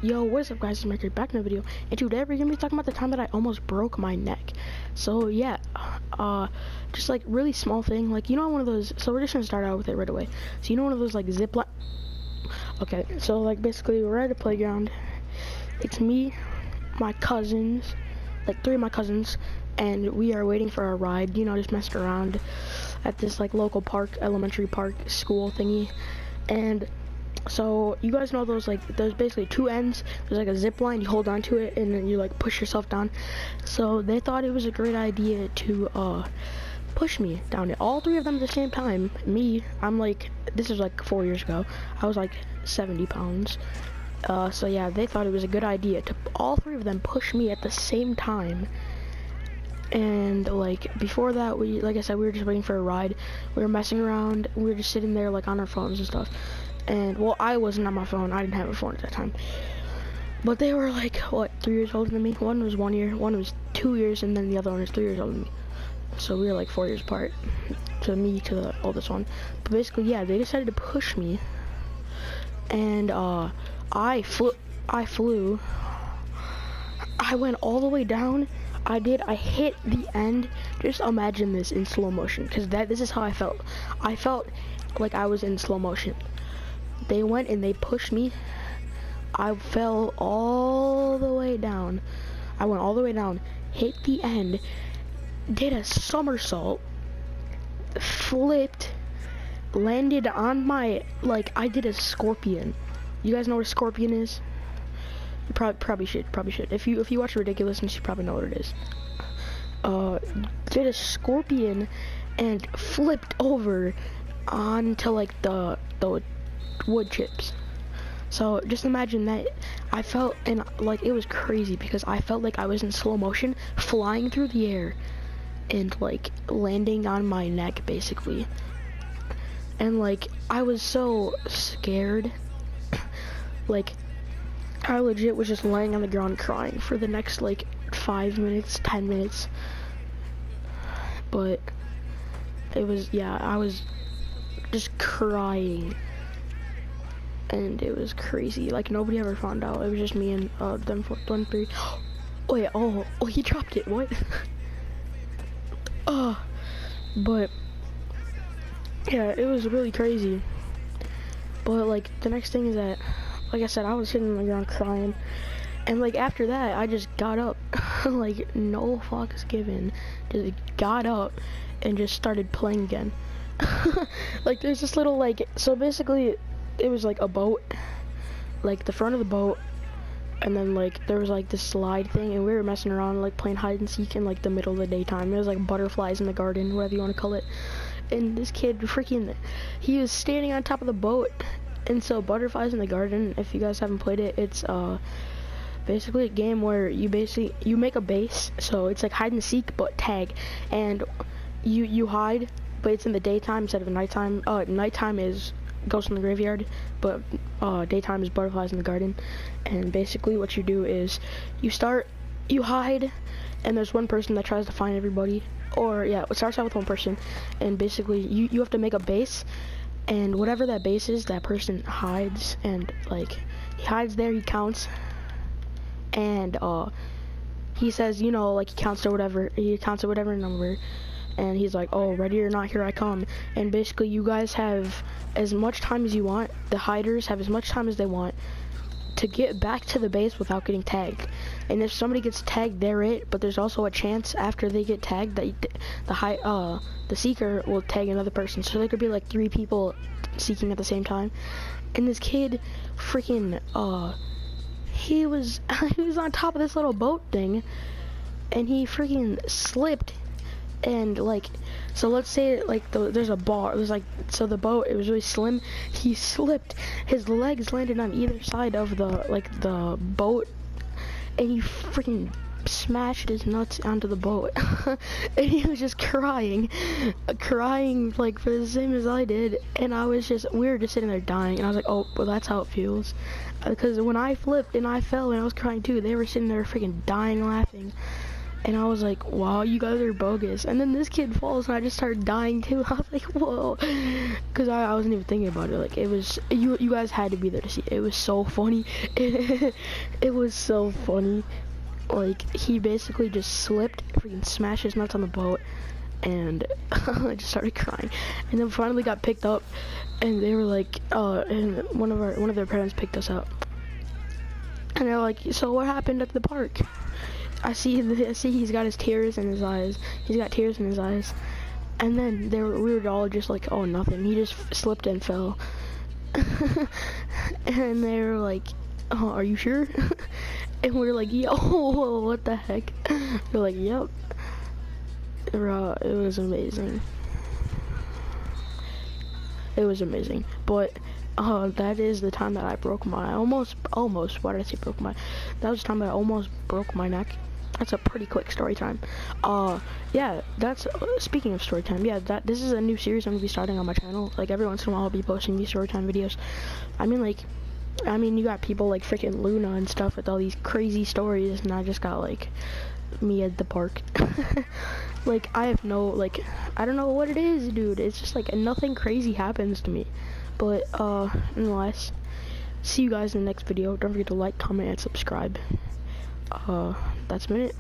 Yo, what's up guys, it's Mercury back in the video, and today we're gonna be talking about the time that I almost broke my neck. So yeah, just like really small thing, like you know one of those, so we're just gonna start out with it right away. So you know one of those like zip line, okay, so like basically we're at a playground, it's me, my cousins, like 3 of my cousins, and we are waiting for a ride, you know, just messing around at this like local park, elementary park, school thingy. And so you guys know those, like there's basically 2 ends, there's like a zip line, you hold on to it and then you like push yourself down. So they thought it was a great idea to push me down it, all 3 of them at the same time. Me, I'm like, this is like 4 years ago, I was like 70 pounds. So yeah, they thought it was a good idea to all 3 of them push me at the same time. And like before that, we, like I said, we were just waiting for a ride, we were messing around, we were just sitting there like on our phones and stuff. And well, I wasn't on my phone, I didn't have a phone at that time, but they were like, what, 3 years older than me? One was 1 year, one was 2 years, and then the other one is 3 years older than me. So we were like 4 years apart, to me, to the oldest one. But basically, yeah, they decided to push me, and I flew, I went all the way down. I hit the end. Just imagine this in slow motion, because this is how I felt. I felt like I was in slow motion. They went and they pushed me. I fell all the way down. I went all the way down, hit the end, did a somersault, flipped, landed on my, like, I did a scorpion. You guys know what a scorpion is? You probably should. If you watch Ridiculousness, you probably know what it is. Did a scorpion and flipped over onto like the wood chips. So just imagine that. I felt, and like it was crazy because I felt like I was in slow motion, flying through the air and like landing on my neck basically. And like I was so scared, like I legit was just laying on the ground crying for the next like 5 minutes, 10 minutes. But it was, yeah, I was just crying, and it was crazy. Like nobody ever found out. It was just me and them 3. Oh yeah, oh he dropped it. What? But yeah, it was really crazy. But like the next thing is that, like I said, I was sitting on the ground crying, and like after that I just got up like no fucks given, just got up and just started playing again. Like there's this little, like, so basically it was like a boat, like the front of the boat, and then like there was like this slide thing, and we were messing around like playing hide and seek in like the middle of the daytime. There was like butterflies in the garden, whatever you want to call it, and this kid freaking, he was standing on top of the boat. And so butterflies in the garden, if you guys haven't played it, it's basically a game where you make a base, so it's like hide and seek but tag, and you hide, but it's in the daytime instead of nighttime. Nighttime is ghosts in the graveyard, but daytime is butterflies in the garden. And basically what you do is you hide, and there's one person that tries to find everybody, or yeah, it starts out with one person, and basically you have to make a base. And whatever that base is, that person hides, and like he hides there, he counts, and he says, you know, like he counts to whatever number, and he's like, oh, ready or not, here I come. And basically you guys have as much time as you want, the hiders have as much time as they want to get back to the base without getting tagged. And if somebody gets tagged, they're it, but there's also a chance after they get tagged that the seeker will tag another person. So there could be like 3 people seeking at the same time. And this kid freaking he was on top of this little boat thing, and he freaking slipped. And like, so let's say like there's a bar, there's like, so the boat, it was really slim, he slipped, his legs landed on either side of the boat, and he freaking smashed his nuts onto the boat. And he was just crying like for the same as I did, and we were just sitting there dying, and I was like, oh, well that's how it feels, because when I flipped and I fell and I was crying too, they were sitting there freaking dying laughing. And I was like, wow, you guys are bogus. And then this kid falls and I just started dying too. I was like, whoa. Because I wasn't even thinking about it. Like, it was, you guys had to be there to see it. It was so funny. It was so funny. Like, he basically just slipped, freaking smashed his nuts on the boat, and I just started crying. And then finally got picked up, and they were like, and one of their parents picked us up. And they're like, so what happened at the park? I see he's got his tears in his eyes. He's got tears in his eyes. And then we were all just like, oh, nothing. He just slipped and fell. And they were like, oh, are you sure? And we were like, yo, what the heck? They're like, yep. It was amazing. It was amazing. But that is the time that I broke my almost. Why did I say broke my? That was the time that I almost broke my neck. That's a pretty quick story time. Yeah, that's speaking of story time. Yeah, this is a new series I'm gonna be starting on my channel. Like every once in a while, I'll be posting these story time videos. I mean, you got people like freaking Luna and stuff with all these crazy stories, and I just got like me at the park. Like I have no, like, I don't know what it is, dude. It's just like nothing crazy happens to me. But nonetheless, see you guys in the next video. Don't forget to like, comment, and subscribe. That's been it.